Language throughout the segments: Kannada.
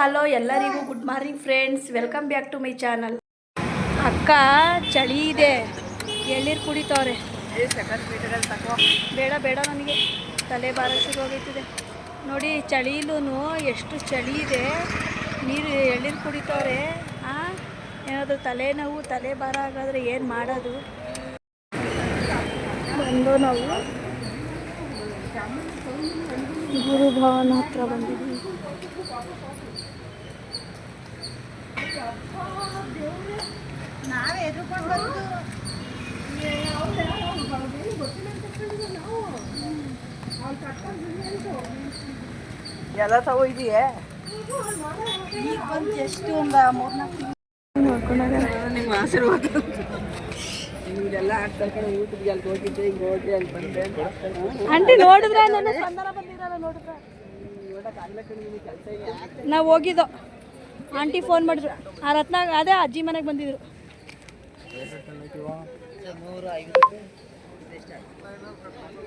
ಹಲೋ ಎಲ್ಲರಿಗೂ good morning friends, welcome back to my channel. ಅಕ್ಕ ಚಳಿ ಇದೆ, ಎಳ್ಳೀರು ಕುಡಿತವ್ರೆ. ಬೇಡ ಬೇಡ, ನನಗೆ ತಲೆ ಭಾರ ಶುರುವಾಗೈತಿದೆ ನೋಡಿ. ಚಳಿಲೂ ಎಷ್ಟು ಚಳಿ ಇದೆ, ನೀರು ಎಳ್ಳೀರು ಕುಡಿತವ್ರೆ. ಏನಾದರೂ ತಲೆನೋವು ತಲೆ ಭಾರ ಆಗಾದರೆ ಏನು ಮಾಡೋದು? ಬಂದು ನಾವು ಗುರುಭವನ ಹತ್ರ ಬಂದಿದ್ದೀವಿ. ಎಲ್ಲ ತಗೋದಿಯೇ ಈಗ ಬಂದು ಎಷ್ಟು ಒಂದು 3-4 ನೋಡ್ಕೊಂಡಾಗ ನಿಮ್ಮ ಆಶೀರ್ವಾದ. ನಿಮಗೆಲ್ಲ ಕರ್ಕೊಂಡು ಊಟಕ್ಕೆ ಅಲ್ಲಿ ಹೋಗಿದ್ದೆ, ಈಗ ಹೋಗಿ ಅಲ್ಲಿ ಬಂದೆ. ಆಂಟಿ ನೋಡಿದ್ರೆ ನನ್ನ ಸ್ಪಂದನ ಬಂದಿರಲ್ಲ ನೋಡಿದ್ರೆ. ನಾವು ಹೋಗಿದ್ದೋ, ಆಂಟಿ ಫೋನ್ ಮಾಡಿದ್ರು. ಆ ರತ್ನಾಗ ಅದೇ ಅಜ್ಜಿ ಮನೆಗೆ ಬಂದಿದ್ರು.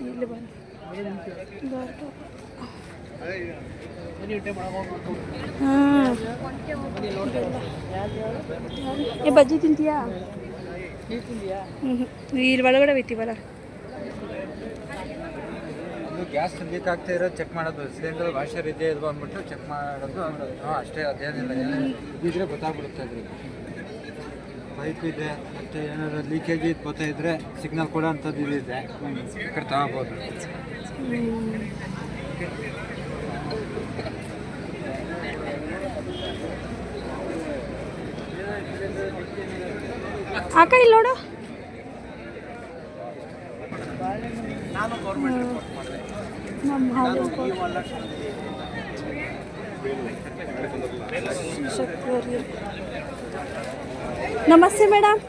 ಇಲ್ಲಿ ಬಂದು ಬಜ್ಜಿ ತಿಂತೀಯಾ? ಇಲ್ಲಿ ಒಳಗಡೆ ಹೋಯ್ತೀವಲ್ಲ. ಗ್ಯಾಸ್ ಲೀಕ್ ಆಗ್ತಾ ಇರೋ ಚೆಕ್ ಮಾಡೋದು, ಸಿಲಿಂಡರ್ ವಾಷರ್ ಇದೆ ಇಲ್ವಾ ಅಂದ್ಬಿಟ್ಟು ಚೆಕ್ ಮಾಡೋದು ಅಷ್ಟೇ. ಅದೇನಿಲ್ಲ, ಇದ್ರೆ ಗೊತ್ತಾಗ್ಬಿಡುತ್ತೆ. ಅದ್ರಲ್ಲಿ ಪೈಪ್ ಇದೆ, ಮತ್ತು ಏನಾದರೂ ಲೀಕೇಜ್ ಗೊತ್ತಾಯಿದ್ರೆ ಸಿಗ್ನಲ್ ಕೊಡೋ ಅಂಥದ್ದು ಇದಿದೆ, ಈ ಕಡೆ ತಗೋಬೋದು. ಅಕ್ಕ ಇಲ್ಲಿ ನೋಡು, ನಮಸ್ತೆ ಮೇಡಮ್.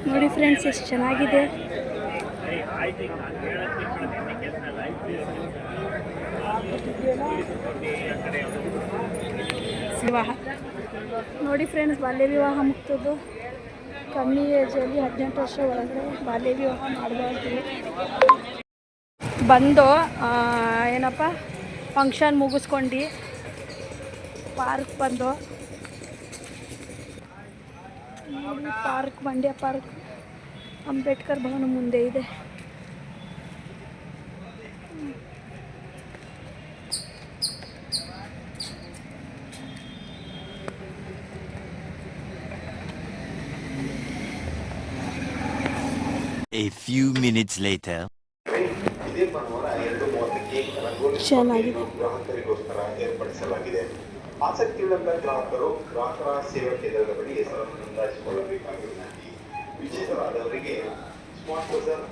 ನೋಡಿ ಫ್ರೆಂಡ್ಸ್, ಎಷ್ಟು ಚೆನ್ನಾಗಿದೆ. ವಿವಾಹ ನೋಡಿ ಫ್ರೆಂಡ್ಸ್, ಬಾಲ್ಯ ವಿವಾಹ ಮುಗ್ತದ್ದು. ಕಮ್ಮಿ ಏಜಲ್ಲಿ 18 ವರ್ಷ ಒಳಗಡೆ ಬಾಲ್ಯ ವಿವಾಹ ಮಾಡಬಾರ್ದು. ಬಂದು ಏನಪ್ಪ ಫಂಕ್ಷನ್ ಮುಗಿಸ್ಕೊಂಡು ಪಾರ್ಕ್ ಬಂದು, ಪಾರ್ಕ್ ಮಂಡ್ಯ ಪಾರ್ಕ್ ಅಂಬೇಡ್ಕರ್ ಭವನ ಮುಂದೆ ಇದೆ. A few minutes later. ಚೆನ್ನಾಗಿದೆ. ಗ್ರಾಹಕರಿಗೋಸ್ಕರ ಏರ್ಪಡಿಸಲಾಗಿದೆ. ಆಸಕ್ತಿಯುಳ್ಳ ಗ್ರಾಹಕರು ಗ್ರಾಹಕರ ಸೇವಾ ಕೇಂದ್ರದ ಬಳಿ ಹೆಸರನ್ನು ನೋಂದಾಯಿಸಿಕೊಳ್ಳಬೇಕಾಗಿ ವಿನಂತಿ. ವಿಜೇತರಾದವರಿಗೆ ಸ್ಮಾರ್ಟ್ ಬಜಾರ್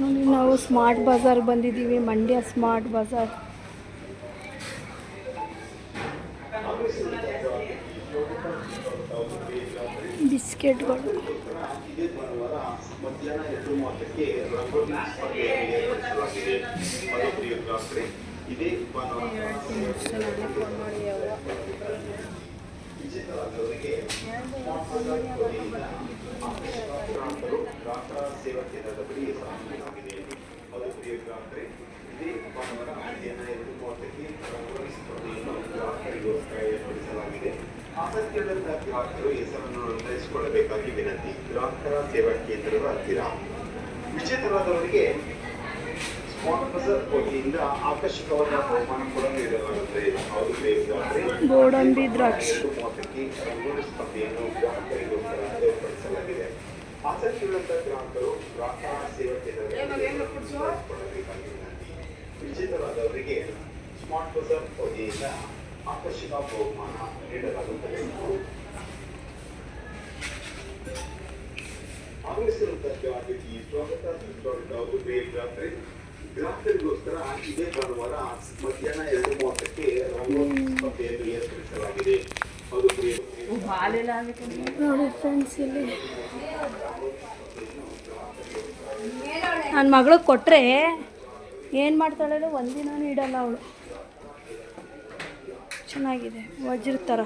ನೋಡಿ, ನಾವು ಸ್ಮಾರ್ಟ್ ಬಜಾರ್ ಬಂದಿದ್ದೀವಿ. ಮಂಡ್ಯ ಸ್ಮಾರ್ಟ್ ಬಜಾರ್. ಬಿಸ್ಕೆಟ್ಗಳು. ಇದೇ ಭಾನುವಾರ ಮಧ್ಯಾಹ್ನ 2:30ಕ್ಕೆ ರಂಗೋಲಿ ಸ್ಪರ್ಧೆಯನ್ನು ಏರ್ಪಡಿಸಲಾಗಿದೆ. ಮಧುಪ್ರಿಯ ಗ್ರಾಹಕರೇ, ಇದೇ ಭಾನುವಾರ ವಿಜೇತರಾದವರಿಗೆ ಗ್ರಾಹಕರು ಗ್ರಾಹಕರ ಸೇವಾ ಕೇಂದ್ರದ ಬಳಿ ಸಾಮೂಹಿಕವಾಗಿದೆ. ಮಧುಪ್ರಿಯ ಗ್ರಾಹಕರೇ, ಇದೇ ಭಾನುವಾರ ಮಧ್ಯಾಹ್ನ 2:30ಕ್ಕೆ ರಂಗೋಲಿ ಸ್ಪರ್ಧೆಯನ್ನು ಗ್ರಾಹಕರಿಗೋಸ್ಕರ ಏರ್ಪಡಿಸಲಾಗಿದೆ. ಆಸಕ್ತಿಯುಳ್ಳ ಗ್ರಾಹಕರು ಹೆಸರನ್ನು ನೋಂದಾಯಿಸಿಕೊಳ್ಳಬೇಕಾಗಿ ವಿನಂತಿ. ಗ್ರಾಹಕರ ಸೇವಾ ಕೇಂದ್ರದ ಹತ್ತಿರ. ವಿಜೇತರಾದವರಿಗೆ ಸ್ಮಾರ್ಟ್ ಬಜಾರ್ ವತಿಯಿಂದ ಆಕರ್ಷಕವಾದ ಬಹುಮಾನ ಕೂಡ ನೀಡಲಾಗುತ್ತದೆ. ಗೋಡಂಬಿ ದ್ರಾಕ್ಷಿ. 2:30ಕ್ಕೆ ರಂಗೋಲಿ ಸ್ಪರ್ಧೆಯನ್ನು ಗ್ರಾಹಕರಿಗೋಸ್ಕರ ಏರ್ಪಡಿಸಲಾಗಿದೆ. ಆಸಕ್ತಿಯುಳ್ಳ ಗ್ರಾಹಕರು ಗ್ರಾಹಕರ ಸೇವಾ ಕೇಂದ್ರದಲ್ಲಿ ನೋಂದಾಯಿಸಿಕೊಳ್ಳಬೇಕಾಗಿ ವಿನಂತಿ. ವಿಜೇತರಾದವರಿಗೆ ಸ್ಮಾರ್ಟ್ ಬಜಾರ್ ವತಿಯಿಂದ ಆಕರ್ಷಕ ಬಹುಮಾನ ನೀಡಲಾಗುತ್ತದೆ. ಆಗಮಿಸಿರುವಂತಹ ಅತಿಥಿ ಸ್ವಾಗತ ಗ್ರಾಹಕರೇ, ಗ್ರಾಹಕರಿಗೋಸ್ಕರ ಇದೇ ಭಾನುವಾರ ಮಧ್ಯಾಹ್ನ 2:30ಕ್ಕೆ ರಂಗೋಲಿ ಸ್ಪರ್ಧೆಯನ್ನು ಏರ್ಪಡಿಸಲಾಗಿದೆ. ನೋಡಿ ಫ್ರೆಂಡ್ಸ್, ಇಲ್ಲಿ ನನ್ನ ಮಗಳಿಗೆ ಕೊಟ್ಟರೆ ಏನು ಮಾಡ್ತಾಳೆ, ಒಂದಿನೂ ಇಡಲ್ಲ ಅವಳು. ಚೆನ್ನಾಗಿದೆ, ವಜ್ರ ಥರ.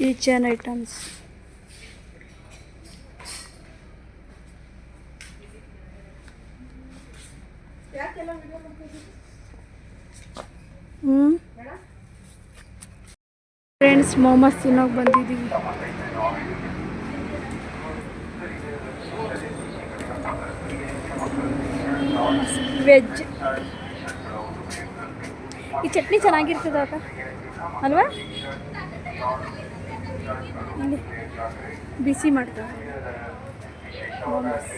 Kitchen items. ಫ್ರೆಂಡ್ಸ್ ಮೋಮೋಸ್ ತಿನ್ನೋಕೆ ಬಂದಿದ್ದೀವಿ. ವೆಜ್. ಈ ಚಟ್ನಿ ಚೆನ್ನಾಗಿರ್ತದ ಅಕ್ಕ ಅಲ್ವಾ? ಇಲ್ಲಿ ಬಿಸಿ ಮಾಡ್ತಾರೆ ಮೋಮೋಸ್.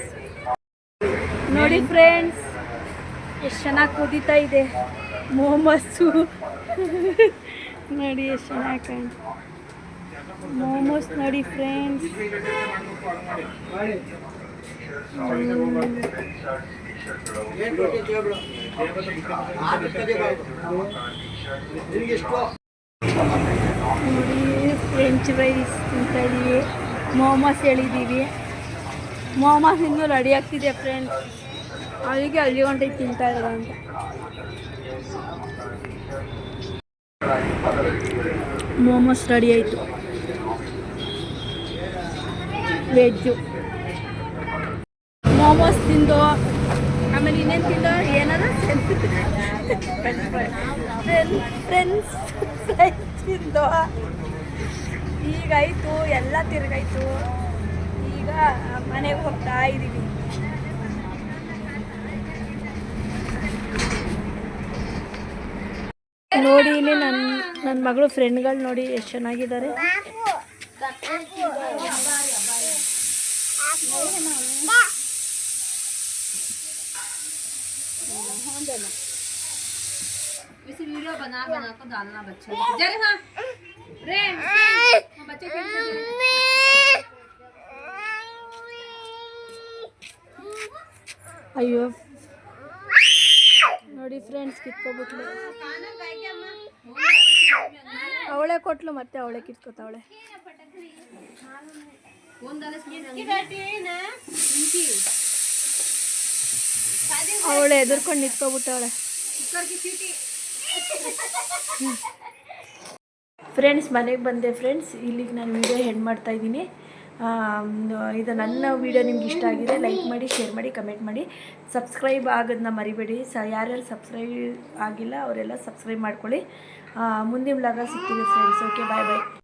ನೋಡಿ ಫ್ರೆಂಡ್ಸ್ ಎಷ್ಟು ಚೆನ್ನಾಗಿ ಕುದೀತಾ ಇದೆ ಮೋಮೋಸು. ನೋಡಿ ಎಷ್ಟು ಚೆನ್ನಾಗಿ ಕಾಣುತ್ತೆ ಮೋಮೋಸ್. ನೋಡಿ ಫ್ರೆಂಡ್ಸ್ ನೋಡಿ ಫ್ರೆಂಚ್ ಫ್ರೈಸ್ ತಿಂತಾ ಇದ್ದೀವಿ. ಮೋಮೋಸ್ ಹೇಳಿದ್ದೀವಿ. ಮೋಮೋಸ್ ಇನ್ನೂ ರೆಡಿ ಆಗ್ತಿದೆ ಫ್ರೆಂಡ್ಸ್. ಅಲ್ಲಿಗೆ ಅಲ್ಲಿ ಗಂಟೆ ತಿಂತಾ ಇರೋದು ಅಂತ. ಮೋಮೋಸ್ ರೆಡಿ ಆಯಿತು. ವೆಜ್ಜು ಮೋಮೋಸ್ ತಿಂದು ಆಮೇಲೆ ಇನ್ನೇನು ತಿಂದು ಏನಾದ್ರು ಫ್ರೆಂಡ್ಸ್ ತಿಂದು ಈಗಾಯಿತು ಎಲ್ಲ ತಿರುಗಾಯ್ತು. ಈಗ ಮನೆಗೆ ಹೋಗ್ತಾ ಇದ್ದೀವಿ. ನೋಡಿ ಇಲ್ಲಿ ನನ್ನ ಮಗಳು ಫ್ರೆಂಡ್ಗಳು ನೋಡಿ ಎಷ್ಟು ಚೆನ್ನಾಗಿದ್ದಾರೆ. वीडियो बना को डालना बच्चे जरे हाँ रे बच्चे ಅಯ್ಯೋ ನೋಡಿ ಫ್ರೆಂಡ್ಸ್ ಕಿತ್ಕೊಬಿಟ್ಲು. ಅವಳೆ ಕೊಟ್ಲು ಮತ್ತೆ ಅವಳೆ ಕಿತ್ಕೋತಾವಳೆ. ಅವಳೆ ಎದುರ್ಕೊಂಡು ನಿಂತ್ಕೊಬಿಟ್ಟವಳೆ. ಫ್ರೆಂಡ್ಸ್ ಮನೆಗೆ ಬಂದೆ ಫ್ರೆಂಡ್ಸ್. ಇಲ್ಲಿಗೆ ನಾನು ವಿಡಿಯೋ ಎಂಡ್ ಮಾಡ್ತಾಯಿದ್ದೀನಿ. ಇದು ನನ್ನ ವಿಡಿಯೋ ನಿಮ್ಗೆ ಇಷ್ಟ ಆಗಿದೆ ಲೈಕ್ ಮಾಡಿ, ಶೇರ್ ಮಾಡಿ, ಕಮೆಂಟ್ ಮಾಡಿ. ಸಬ್ಸ್ಕ್ರೈಬ್ ಆಗೋದನ್ನ ಮರಿಬೇಡಿ. ಯಾರ್ಯಾರು ಸಬ್ಸ್ಕ್ರೈಬ್ ಆಗಿಲ್ಲ ಅವರೆಲ್ಲ ಸಬ್ಸ್ಕ್ರೈಬ್ ಮಾಡ್ಕೊಳ್ಳಿ. ಮುಂದಿನ ವ್ಲಾಗ ಸಿಗ್ತೀವಿ ಫ್ರೆಂಡ್ಸ್. ಓಕೆ ಬಾಯ್ ಬಾಯ್.